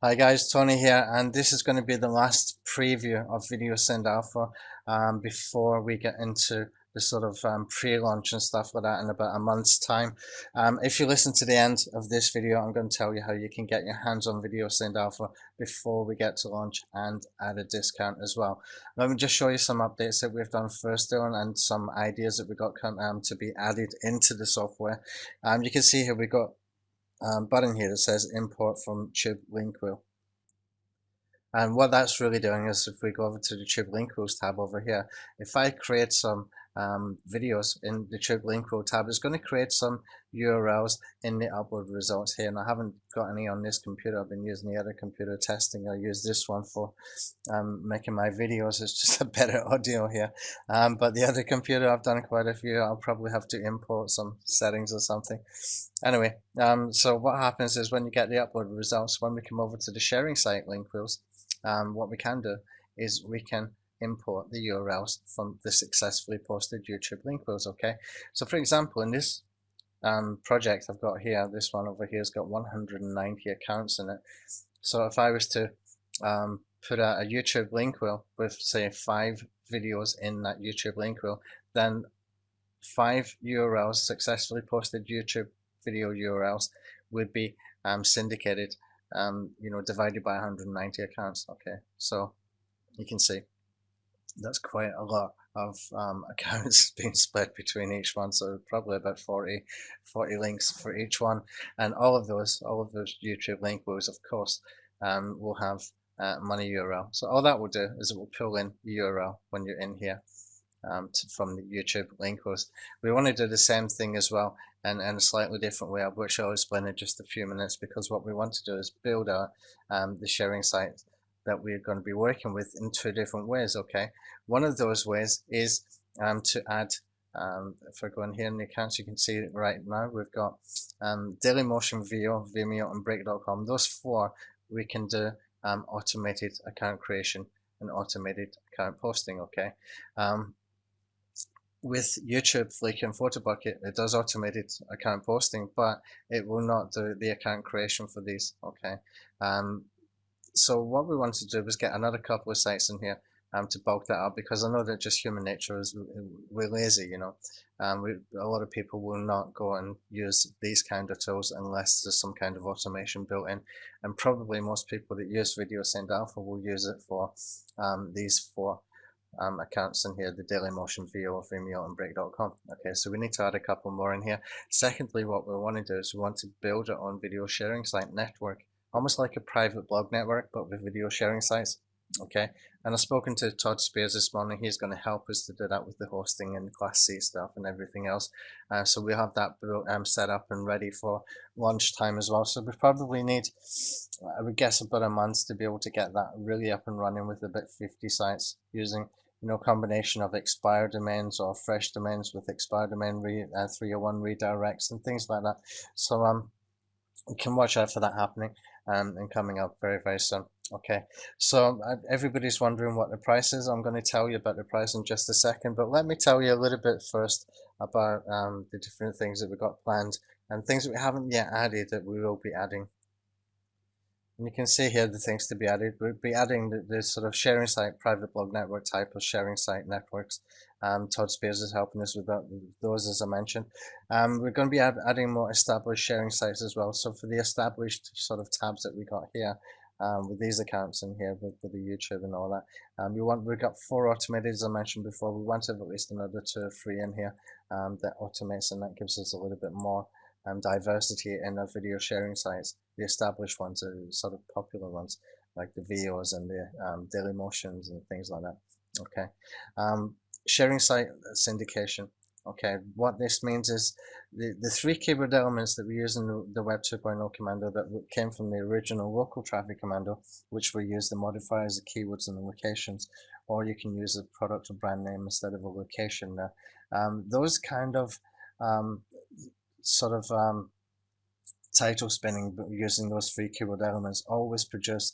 Hi guys, Tony here, and this is going to be the last preview of Video Synd Alpha before we get into the sort of pre-launch and stuff like that in about a month's time. If you listen to the end of this video, I'm going to tell you how you can get your hands on Video Synd Alpha before we get to launch and add a discount as well. Let me just show you some updates that we've done first though, and some ideas that we got to be added into the software. You can see here we got button here that says import from Tube link wheel. And what that's really doing is, if we go over to the Tube link wheels tab over here, if I create some videos in the Tube link wheel tab, it's going to create some URLs in the upload results here. And I haven't got any on this computer. I've been using the other computer testing. I use this one for making my videos. It's just a better audio here. But the other computer, I've done quite a few. I'll probably have to import some settings or something. Anyway, so what happens is when you get the upload results, when we come over to the sharing site link wheels, what we can do is we can import the URLs from the successfully posted YouTube link wheels. Okay, so for example, in this project I've got here, this one over here has got 190 accounts in it. So if I was to put out a YouTube link wheel with, say, 5 videos in that YouTube link wheel, then 5 URLs, successfully posted YouTube video URLs, would be syndicated, divided by 190 accounts. Okay, so you can see that's quite a lot of accounts being split between each one, so probably about 40 links for each one, and all of those YouTube link wheels, of course, will have money URL. So all that will do is it will pull in the URL when you're in here from the YouTube link wheels. We want to do the same thing as well, and in a slightly different way, which I'll explain in just a few minutes, because what we want to do is build out the sharing site that we're going to be working with in 2 different ways. Okay, one of those ways is to add, if I go in here in the accounts, you can see it right now, we've got Dailymotion, Vimeo, and Break.com. Those 4 we can do automated account creation and automated account posting. Okay, with YouTube, Flickr, and Photobucket, it does automated account posting, but it will not do the account creation for these. Okay, so what we want to do is get another couple of sites in here to bulk that up, because I know that just human nature is we're lazy. A lot of people will not go and use these kind of tools unless there's some kind of automation built in, and probably most people that use Video Synd Alpha will use it for these 4 accounts in here, the Dailymotion, Vimeo, and Break.com. Okay, so we need to add a couple more in here. Secondly, what we want to do is we want to build our own video sharing site network, almost like a private blog network, but with video sharing sites. Okay, and I've spoken to Todd Spears this morning. He's going to help us to do that with the hosting and Class C stuff and everything else. So we have that set up and ready for launch time as well. So we probably need, I would guess, about a month to be able to get that really up and running with about 50 sites using combination of expired domains or fresh domains with expired domain 301 redirects and things like that. So you can watch out for that happening and coming up very, very soon. Okay, so everybody's wondering what the price is. I'm going to tell you about the price in just a second, but let me tell you a little bit first about the different things that we've got planned and things that we haven't yet added that we will be adding. And you can see here the things to be added. We'll be adding the sort of sharing site, private blog network type of sharing site networks. Todd Spears is helping us with those, as I mentioned. We're going to be adding more established sharing sites as well. So for the established sort of tabs that we got here, with these accounts in here, with the YouTube and all that, we've got 4 automated, as I mentioned before. We want to have at least another 2 or 3 in here that automates, and that gives us a little bit more diversity in our video sharing sites. The established ones are sort of popular ones, like the videos and the Dailymotions and things like that. Okay, sharing site syndication. Okay, what this means is the 3 keyword elements that we use in the Web 2.0 commando that came from the original local traffic commando, which we use to modify as the keywords and the locations, or you can use a product or brand name instead of a location there. Those kind of title spinning using those 3 keyword elements always produce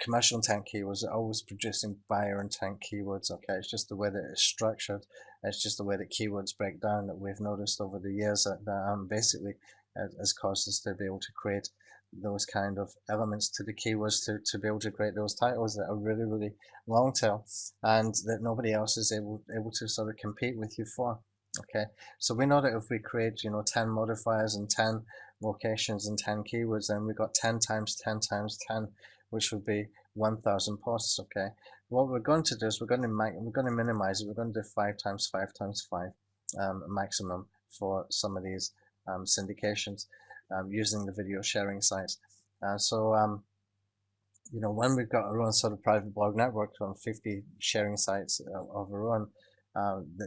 commercial intent keywords. Are always producing buyer intent keywords. Okay, it's just the way that it's structured. It's just the way that keywords break down that we've noticed over the years that basically has caused us to be able to create those kind of elements to the keywords to be able to create those titles that are really, really long tail and that nobody else is able to sort of compete with you for. Okay, so we know that if we create, 10 modifiers and 10 locations and 10 keywords, then we got 10 times 10 times 10, which would be 1,000 posts. Okay, what we're going to do is we're going to minimize it. We're going to do 5 times 5 times 5 maximum for some of these syndications using the video sharing sites. When we've got our own sort of private blog network on 50 sharing sites of our own,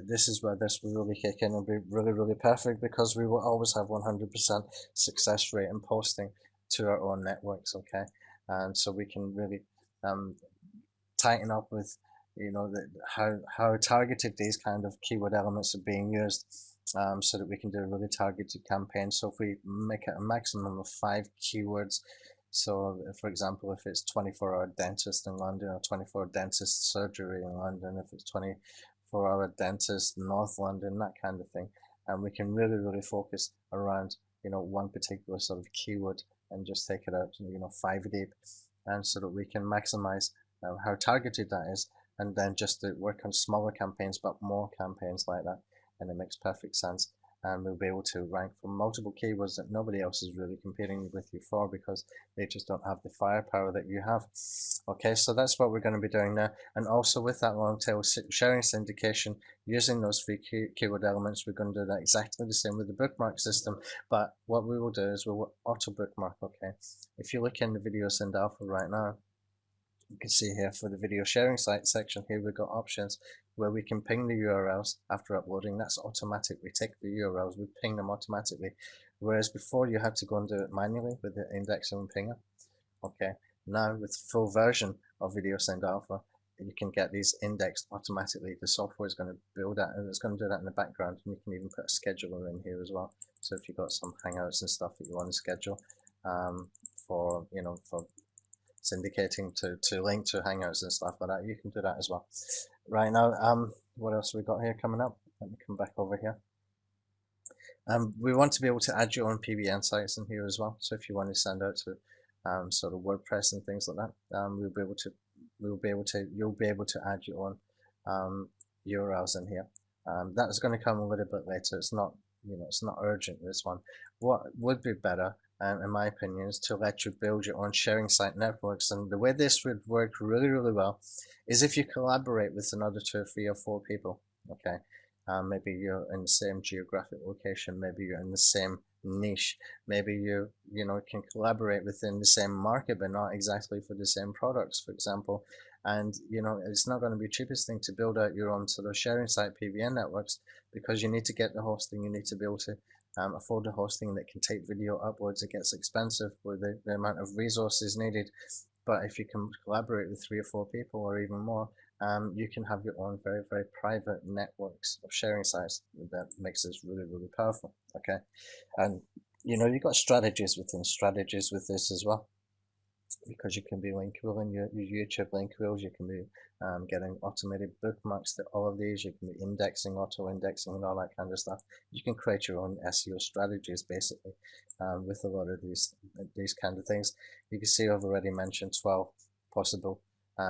this is where this will really kick in and be really, really perfect, because we will always have 100% success rate in posting to our own networks. Okay, and so we can really tighten up with how targeted these kind of keyword elements are being used, so that we can do a really targeted campaign. So if we make it a maximum of 5 keywords, so for example, if it's 24-hour dentist in London, or 24-hour dentist surgery in London, if it's 24-hour dentist North London, that kind of thing, and we can really, really focus around one particular sort of keyword and just take it out 5 deep, and so that we can maximize how targeted that is, and then just to work on smaller campaigns but more campaigns like that, and it makes perfect sense. And we'll be able to rank for multiple keywords that nobody else is really competing with you for, because they just don't have the firepower that you have. Okay, so that's what we're going to be doing now. And also with that long tail sharing syndication, using those 3 keyword elements, we're going to do that exactly the same with the bookmark system. But what we will do is we will auto bookmark. Okay, if you look in the Video Synd Alpha right now, you can see here for the video sharing site section here, we've got options where we can ping the URLs after uploading. That's automatic. We take the URLs, we ping them automatically. Whereas before you had to go and do it manually with the indexer and pinger. Okay, now with full version of Video Synd Alpha, you can get these indexed automatically. The software is going to build that, and it's going to do that in the background, and you can even put a scheduler in here as well. So if you've got some hangouts and stuff that you want to schedule for syndicating to link to hangouts and stuff like that, you can do that as well. Right now, what else have we got here coming up? Let me come back over here. We want to be able to add your own PBN sites in here as well. So if you want to send out to sort of WordPress and things like that, you'll be able to add your own URLs in here. That is going to come a little bit later. It's not urgent, this one. What would be better, in my opinion, is to let you build your own sharing site networks. And the way this would work really, really well is if you collaborate with another 2 or 3 or 4 people. Okay, maybe you're in the same geographic location, maybe you're in the same niche, maybe you can collaborate within the same market but not exactly for the same products, for example. And it's not going to be the cheapest thing to build out your own sort of sharing site PBN networks, because you need to get the hosting, you need to be able to afford the hosting that can take video uploads. It gets expensive with the amount of resources needed. But if you can collaborate with 3 or 4 people or even more, you can have your own very, very private networks of sharing sites. That makes this really, really powerful. Okay, and you've got strategies within strategies with this as well, because you can be link wheeling your YouTube link wheels, you can be getting automated bookmarks to all of these, you can be indexing, auto indexing, and all that kind of stuff. You can create your own SEO strategies basically with a lot of these kind of things. You can see I've already mentioned 12 possible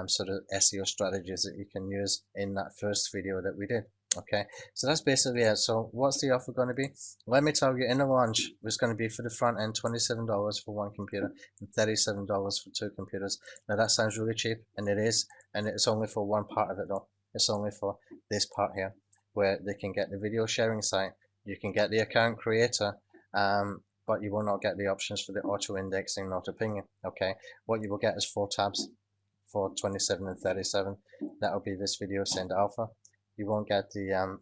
sort of SEO strategies that you can use in that first video that we did. Okay, so that's basically it. So what's the offer going to be? Let me tell you, in the launch, it's going to be for the front end $27 for 1 computer and $37 for 2 computers. Now that sounds really cheap, and it is, and it's only for one part of it though. It's only for this part here, where they can get the video sharing site, you can get the account creator, but you will not get the options for the auto indexing and auto pinging. Okay, what you will get is 4 tabs for 27 and 37. That'll be this Video Synd Alpha. You won't get the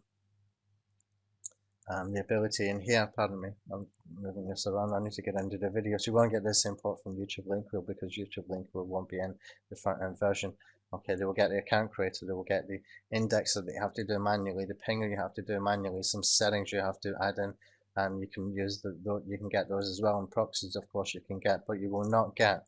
ability in here, pardon me, I'm moving this around, I need to get into the video. So you won't get this import from YouTube link wheel, because YouTube link wheel won't be in the front end version. Okay, they will get the account creator, they will get the indexer that you have to do manually, the pinger you have to do manually, some settings you have to add in, and you can use you can get those as well, and proxies of course you can get, but you will not get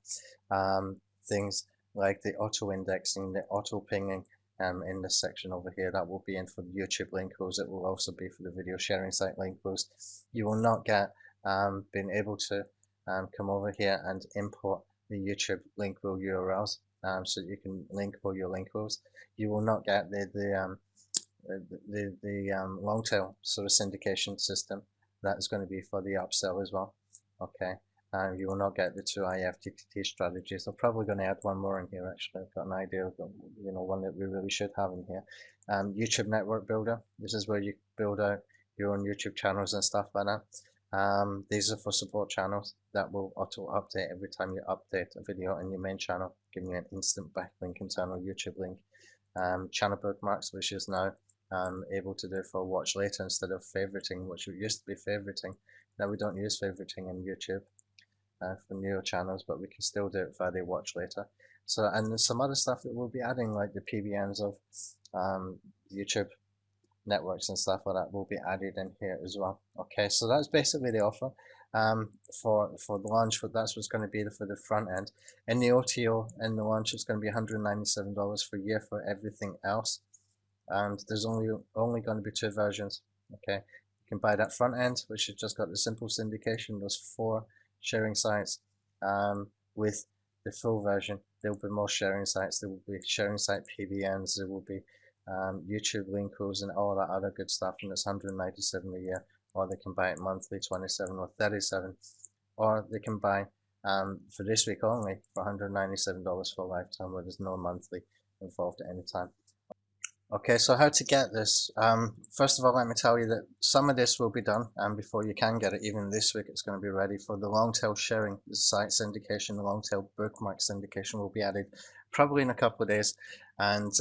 things like the auto indexing, the auto pinging in this section over here. That will be in for the YouTube link wheels. It will also be for the video sharing site link wheels. You will not get being able to come over here and import the YouTube link wheel URLs, so that you can link all your link wheels. You will not get the long tail sort of syndication system. That is going to be for the upsell as well. Okay, you will not get the 2 IFTTT strategies. I'm probably going to add one more in here. Actually, I've got an idea of, one that we really should have in here. YouTube network builder. This is where you build out your own YouTube channels and stuff like that. These are for support channels that will auto update every time you update a video in your main channel, giving you an instant backlink internal YouTube link. Channel bookmarks, which is now able to do for watch later instead of favoriting, which used to be favoriting. Now we don't use favoriting in YouTube for newer channels, but we can still do it via the watch later. So, and there's some other stuff that we'll be adding, like the PBNs of YouTube networks and stuff like that will be added in here as well. Okay, so that's basically the offer for the launch. That's what's going to be for the front end. In the OTO in the launch, it's going to be $197 for a year for everything else, and there's only going to be 2 versions. Okay, you can buy that front end, which has just got the simple syndication, those 4 sharing sites. With the full version, there will be more sharing sites. There will be sharing site PBNs. There will be YouTube link hooks and all that other good stuff, and it's $197 a year. Or they can buy it monthly, $27 or $37, or they can buy for this week only for $197 for a lifetime, where there's no monthly involved at any time. Okay, so how to get this? First of all, let me tell you that some of this will be done, and before you can get it, even this week, it's going to be ready for the long tail sharing site syndication. The long tail bookmark syndication will be added probably in a couple of days, and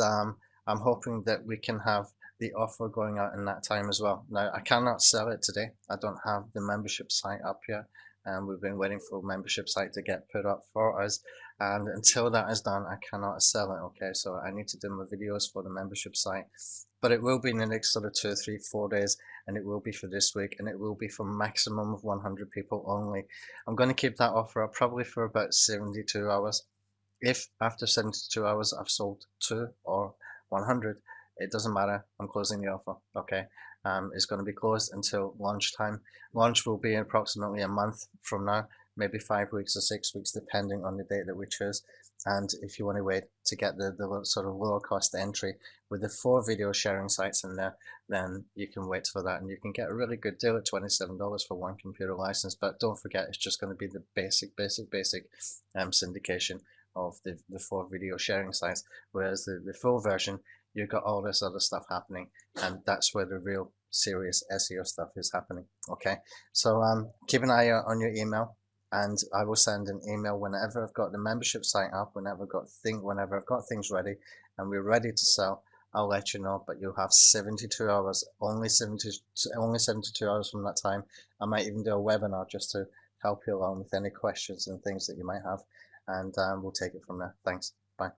I'm hoping that we can have the offer going out in that time as well. Now, I cannot sell it today. I don't have the membership site up yet, and we've been waiting for a membership site to get put up for us, and until that is done, I cannot sell it. Okay, so I need to do my videos for the membership site, but it will be in the next sort of 2, 3, 4 days, and it will be for this week, and it will be for maximum of 100 people only. I'm going to keep that offer up probably for about 72 hours. If after 72 hours I've sold 2 or 100, it doesn't matter, I'm closing the offer. Okay, it's going to be closed until launch time. Launch will be approximately a month from now, maybe 5 weeks or 6 weeks, depending on the date that we choose. And if you want to wait to get the sort of lower cost entry with the 4 video sharing sites in there, then you can wait for that, and you can get a really good deal at $27 for 1 computer license. But don't forget, it's just going to be the basic syndication of the 4 video sharing sites, whereas the full version, you've got all this other stuff happening, and that's where the real serious SEO stuff is happening. Okay, so keep an eye out on your email, and I will send an email whenever I've got the membership site up, whenever I've got things ready and we're ready to sell. I'll let you know, but you'll have 72 hours, only 72 hours from that time. I might even do a webinar just to help you along with any questions and things that you might have, and we'll take it from there. Thanks. Bye.